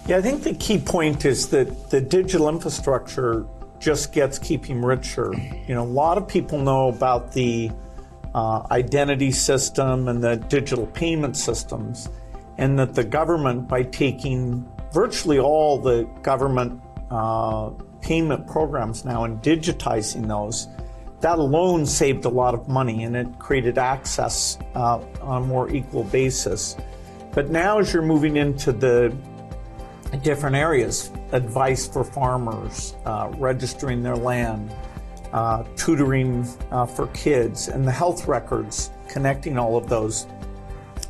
Yeah, I think the key point is that the digital infrastructure just keeps richer. You know, a lot of people know about the identity system and the digital payment systems, and that the government, by taking virtually all the government payment programs now and digitizing those, that alone saved a lot of money, and it created access on a more equal basis. But now as you're moving into the different areas, advice for farmers, registering their land, tutoring for kids, and the health records, connecting all of those,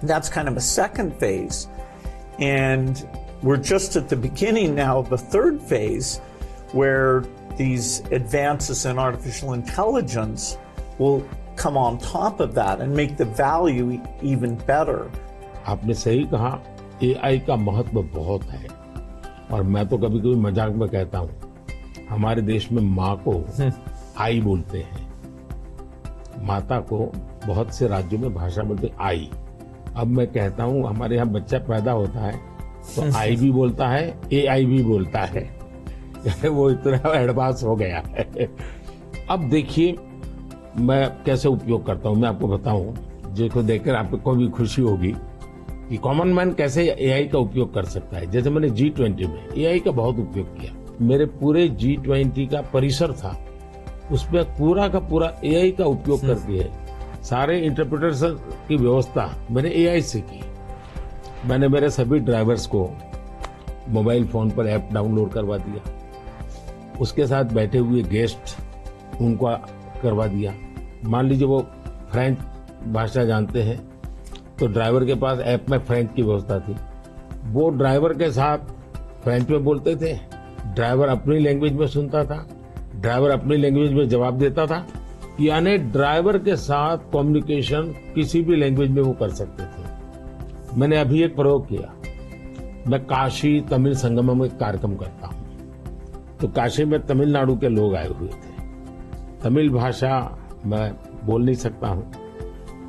that's kind of a second phase. And we're just at the beginning now of the third phase, where these advances in artificial intelligence will come on top of that and make the value even better. आपने सही कहा, AI का महत्व बहुत है, और मैं तो कभी कभी मजाक में कहता हूँ, हमारे देश में माँ को आई बोलते हैं, माता को बहुत से राज्यों में भाषा बोलते आई। अब मैं कहता हूँ हमारे यहाँ बच्चा पैदा होता है तो आई भी बोलता है, एआई भी बोलता है। वो इतना एडवांस हो गया है। अब देखिए मैं कैसे उपयोग करता हूँ, मैं आपको बताऊँ, जिसको देखकर आपको भी खुशी होगी कि कॉमन मैन कैसे एआई का उपयोग कर सकता है। जैसे मैंने G20 में एआई का बहुत उपयोग किया, मेरे पूरे G20 का परिसर था, उसमें पूरा का पूरा एआई का उपयोग करके सारे इंटरप्रिटेशन की व्यवस्था मैंने एआई से की। मैंने मेरे सभी ड्राइवर्स को मोबाइल फोन पर ऐप डाउनलोड करवा दिया, उसके साथ बैठे हुए गेस्ट उनको करवा दिया। मान लीजिए वो फ्रेंच भाषा जानते हैं तो ड्राइवर के पास ऐप में फ्रेंच की व्यवस्था थी, वो ड्राइवर के साथ फ्रेंच में बोलते थे, ड्राइवर अपनी लैंग्वेज में सुनता था, ड्राइवर अपनी लैंग्वेज में जवाब देता था। यानी ड्राइवर के साथ कम्युनिकेशन किसी भी लैंग्वेज में वो कर सकते थे। मैंने अभी एक प्रयोग किया, मैं काशी तमिल संगम में कार्यक्रम करता हूँ, तो काशी में तमिलनाडु के लोग आए हुए थे, तमिल भाषा मैं बोल नहीं सकता हूँ,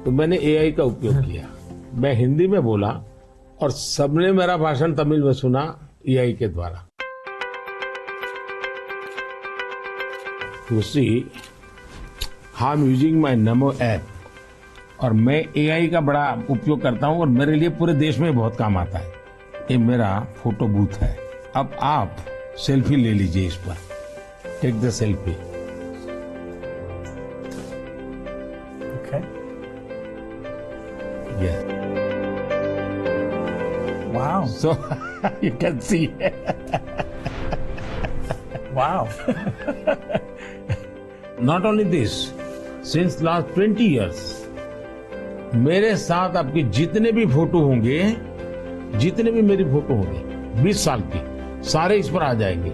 तो मैंने एआई का उपयोग किया। मैं हिंदी में बोला और सबने मेरा भाषण तमिल में सुना एआई के द्वारा। दूसरी, I am using my NaMo app, और मैं एआई का बड़ा उपयोग करता हूं और मेरे लिए पूरे देश में बहुत काम आता है। ये मेरा फोटो बूथ है। अब आप सेल्फी ले लीजिए इस पर, take the selfie. Okay. Yeah. Wow. So you can see. Wow. Not only this, since last 20 years, मेरे साथ आपके जितने भी फोटो होंगे, जितने भी मेरी फोटो होंगे 20 साल की, सारे इस पर आ जाएंगे।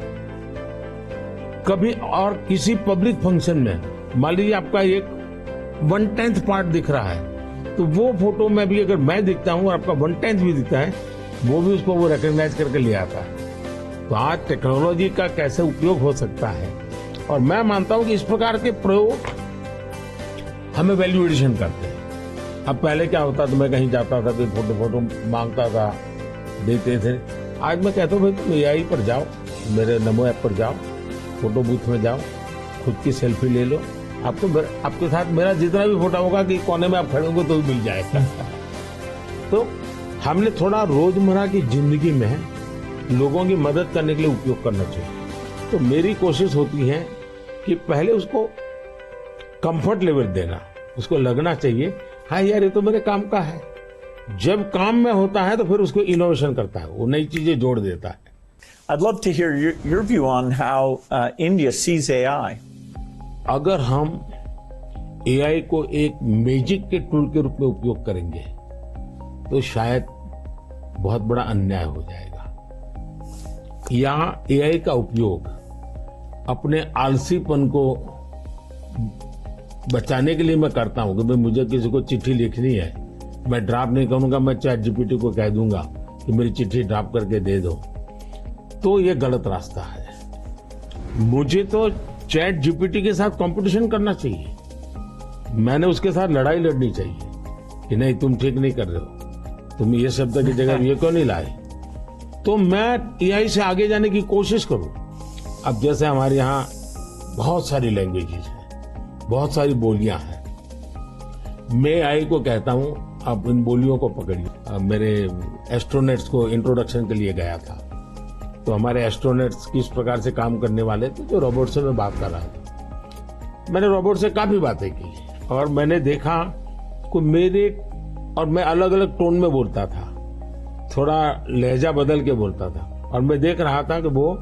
कभी और किसी पब्लिक फंक्शन में मान लीजिए आपका एक 1/10 पार्ट दिख रहा है, तो वो फोटो में भी अगर मैं दिखता हूं और आपका 1/10 भी दिखता है, वो भी उसको वो रिकॉग्नाइज करके ले आता है। तो आज टेक्नोलॉजी का कैसे उपयोग हो सकता है, और मैं मानता हूं कि इस प्रकार के प्रयोग हमें वैल्यू एडिशन करते हैं। अब पहले क्या होता था, मैं कहीं जाता था तो फोटो मांगता था, देते थे। आज मैं कहता हूं भाई तुम एआई पर जाओ, मेरे नमो ऐप पर जाओ, फोटो बूथ में जाओ, खुद की सेल्फी ले लो, आपको आपके साथ मेरा जितना भी फोटो होगा कि कोने में आप खड़े होंगे तो भी मिल जाएगा। तो हमने थोड़ा रोजमर्रा की जिंदगी में लोगों की मदद करने के लिए उपयोग करना चाहिए। तो मेरी कोशिश होती है कि पहले उसको कंफर्ट लेवल देना, उसको लगना चाहिए हाँ यार ये तो मेरे काम का है। जब काम में होता है तो फिर उसको इनोवेशन करता है, वो नई चीजें जोड़ देता है। I'd love to hear your view on how India sees AI. अगर हम एआई को एक मैजिक के टूल के रूप में उपयोग करेंगे तो शायद बहुत बड़ा अन्याय हो जाएगा। यहाँ एआई का उपयोग अपने आलसीपन को बचाने के लिए मैं करता हूं कि भाई मुझे किसी को चिट्ठी लिखनी है, मैं ड्राफ्ट नहीं करूंगा, मैं चैट जीपीटी को कह दूंगा कि मेरी चिट्ठी ड्राफ्ट करके दे दो, तो ये गलत रास्ता है। मुझे तो चैट जीपीटी के साथ कंपटीशन करना चाहिए, मैंने उसके साथ लड़ाई लड़नी चाहिए कि नहीं तुम ठीक नहीं कर रहे हो, तुम ये शब्द की जगह ये क्यों नहीं लाए, तो मैं एआई से आगे जाने की कोशिश करूं। अब जैसे हमारे यहाँ बहुत सारी लैंग्वेजेस हैं, बहुत सारी बोलियां हैं। मैं एआई को कहता हूं आप इन बोलियों को पकड़िए। मेरे एस्ट्रोनॉट्स को इंट्रोडक्शन के लिए गया था, तो हमारे एस्ट्रोनॉट्स किस प्रकार से काम करने वाले थे, जो रोबोट से मैं बात कर रहा था। मैंने रोबोट से काफी बातें की और मैंने देखा कि मैं अलग अलग टोन में बोलता था, थोड़ा लहजा बदल के बोलता था, और मैं देख रहा था कि वो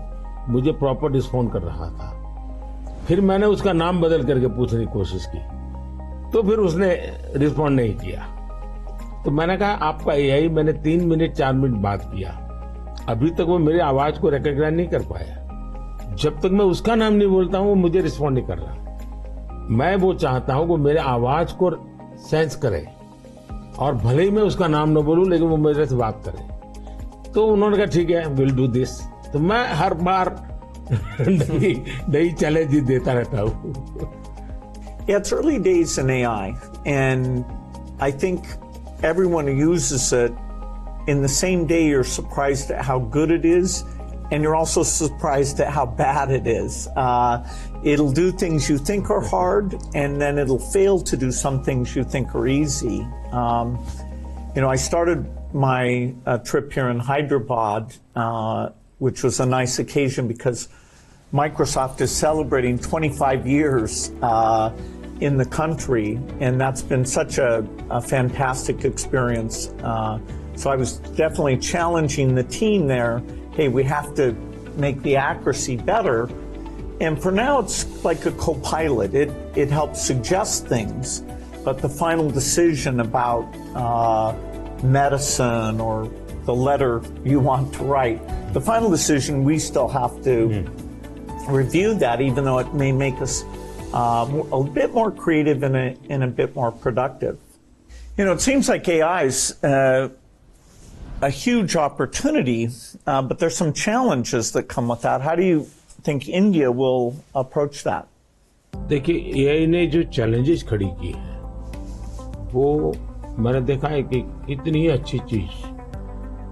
मुझे प्रॉपर रिस्पॉन्ड कर रहा था। फिर मैंने उसका नाम बदल करके पूछने की कोशिश की, तो फिर उसने रिस्पॉन्ड नहीं किया। तो मैंने कहा आपका एआई, मैंने 3 मिनट 4 मिनट बात किया, अभी तक वो मेरी आवाज को रिकॉग्नाइज नहीं कर पाया। जब तक मैं उसका नाम नहीं बोलता हूं वो मुझे रिस्पॉन्ड नहीं कर रहा। मैं वो चाहता हूं कि मेरे आवाज को सेंस करे, और भले ही मैं उसका नाम न बोलूं लेकिन वो मेरे से बात करे। तो उन्होंने कहा ठीक है, विल डू दिस। तो मैं हर बार नई चैलेंज देता रहता हूं। Yeah, it's early days in AI, and I think everyone who uses it, in the same day you're surprised at how good it is, and you're also surprised at how bad it is. It'll do things you think are hard, and then it'll fail to do some things you think are easy. I started my trip here in Hyderabad, which was a nice occasion because Microsoft is celebrating 25 years in the country, and that's been such a fantastic experience. So I was definitely challenging the team there. Hey, we have to make the accuracy better. And for now, it's like a co-pilot. It helps suggest things, but the final decision about medicine or the letter you want to write, the final decision, we still have to review that, even though it may make us a bit more creative and a bit more productive. It seems like AI is a huge opportunity, but there's some challenges that come with that. How do you think India will approach that? देखिए, AI ने जो challenges खड़ी की है, वो मैंने देखा है कि इतनी अच्छी चीज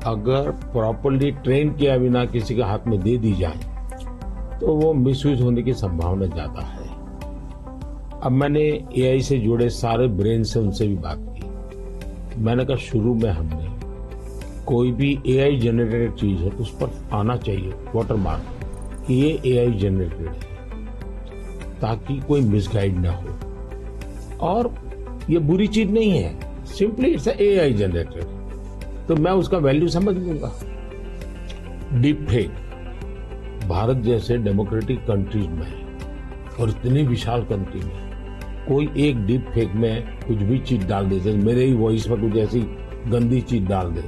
अगर प्रॉपर्ली ट्रेन किया बिना किसी के हाथ में दे दी जाए तो वो मिसयूज होने की संभावना ज्यादा है। अब मैंने एआई से जुड़े सारे ब्रेन से उनसे भी बात की। मैंने कहा शुरू में हमने कोई भी एआई जनरेटेड चीज है उस पर आना चाहिए वाटरमार्क कि ये एआई जनरेटेड है, ताकि कोई मिसगाइड ना हो। और ये बुरी चीज नहीं है, सिंपली इट्स एआई जनरेटेड, तो मैं उसका वैल्यू समझ लूंगा। डीप फेक भारत जैसे डेमोक्रेटिक कंट्रीज में और इतनी विशाल कंट्री में कोई एक डीप फेक में कुछ भी चीज डाल दे, जैसे मेरे ही वॉइस में कुछ ऐसी गंदी चीज डाल दे,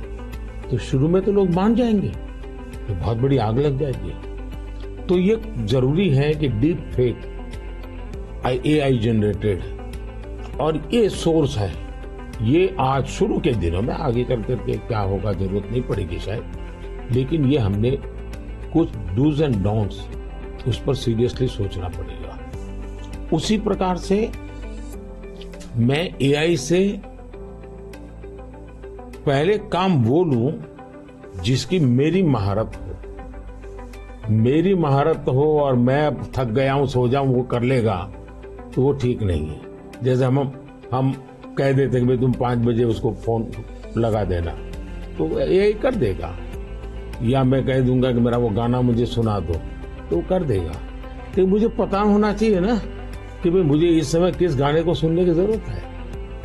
तो शुरू में तो लोग मान जाएंगे, तो बहुत बड़ी आग लग जाएगी। तो ये जरूरी है कि डीप फेक एआई जनरेटेड और ये सोर्स है, ये आज शुरू के दिनों में, आगे चल करके क्या होगा जरूरत नहीं पड़ेगी शायद, लेकिन ये हमने कुछ डूज एंड डोंट्स उस पर सीरियसली सोचना पड़ेगा। उसी प्रकार से मैं एआई से पहले काम वो लूं जिसकी मेरी महारत हो। मेरी महारत हो और मैं थक गया हूं, सो जाऊं, वो कर लेगा, तो वो ठीक नहीं है। जैसे हम कह देते कि भाई तुम 5 बजे उसको फोन लगा देना, तो एआई कर देगा। या मैं कह दूंगा कि मेरा वो गाना मुझे सुना दो, तो वो कर देगा। तो मुझे पता होना चाहिए ना कि भाई मुझे इस समय किस गाने को सुनने की जरूरत है,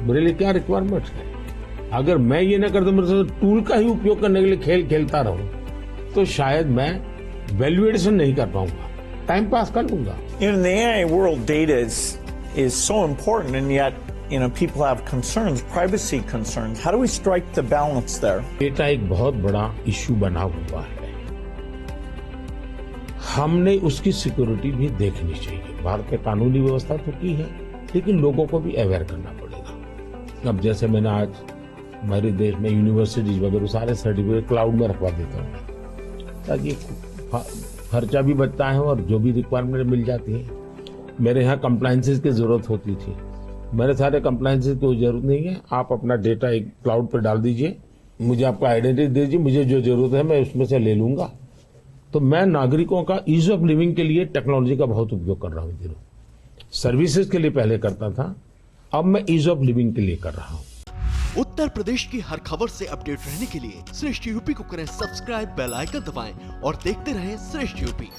मेरे लिए क्या रिक्वायरमेंट है। अगर मैं ये ना कर दूं, मेरे टूल का ही उपयोग करने के लिए खेल खेलता रहूं, तो शायद मैं वैल्यूएशन नहीं कर पाऊंगा, टाइम पास कर लूंगा। In the AI world, data is so important, and yet people have concerns, privacy concerns. How do we strike the balance there? Data एक बहुत बड़ा इश्यू बना हुआ है, हमने उसकी सिक्योरिटी भी देखनी चाहिए। भारत में कानूनी व्यवस्था तो की है, लेकिन लोगों को भी अवेयर करना पड़ेगा। अब जैसे मैंने आज हमारे देश में यूनिवर्सिटीज वगैरह सारे सर्टिफिकेट क्लाउड में रखवा देता हूँ, ताकि खर्चा भी बचता है और जो भी रिक्वायरमेंट मिल जाती है। मेरे यहाँ कंप्लायंसेस की जरूरत होती थी, मेरे सारे कंप्लायंसेस की जरूरत नहीं है। आप अपना डेटा एक क्लाउड पर डाल दीजिए, मुझे आपका आइडेंटिटी दीजिए, मुझे जो जरूरत है मैं उसमें से ले लूंगा। तो मैं नागरिकों का ईज ऑफ लिविंग के लिए टेक्नोलॉजी का बहुत उपयोग कर रहा हूं दिनों। सर्विसेज के लिए पहले करता था, अब मैं ईज ऑफ लिविंग के लिए कर रहा हूं। उत्तर प्रदेश की हर खबर से अपडेट रहने के लिए श्रेष्ठ यूपी को करें सब्सक्राइब, बेल आइकन दबाएं और देखते रहें श्रेष्ठ यूपी।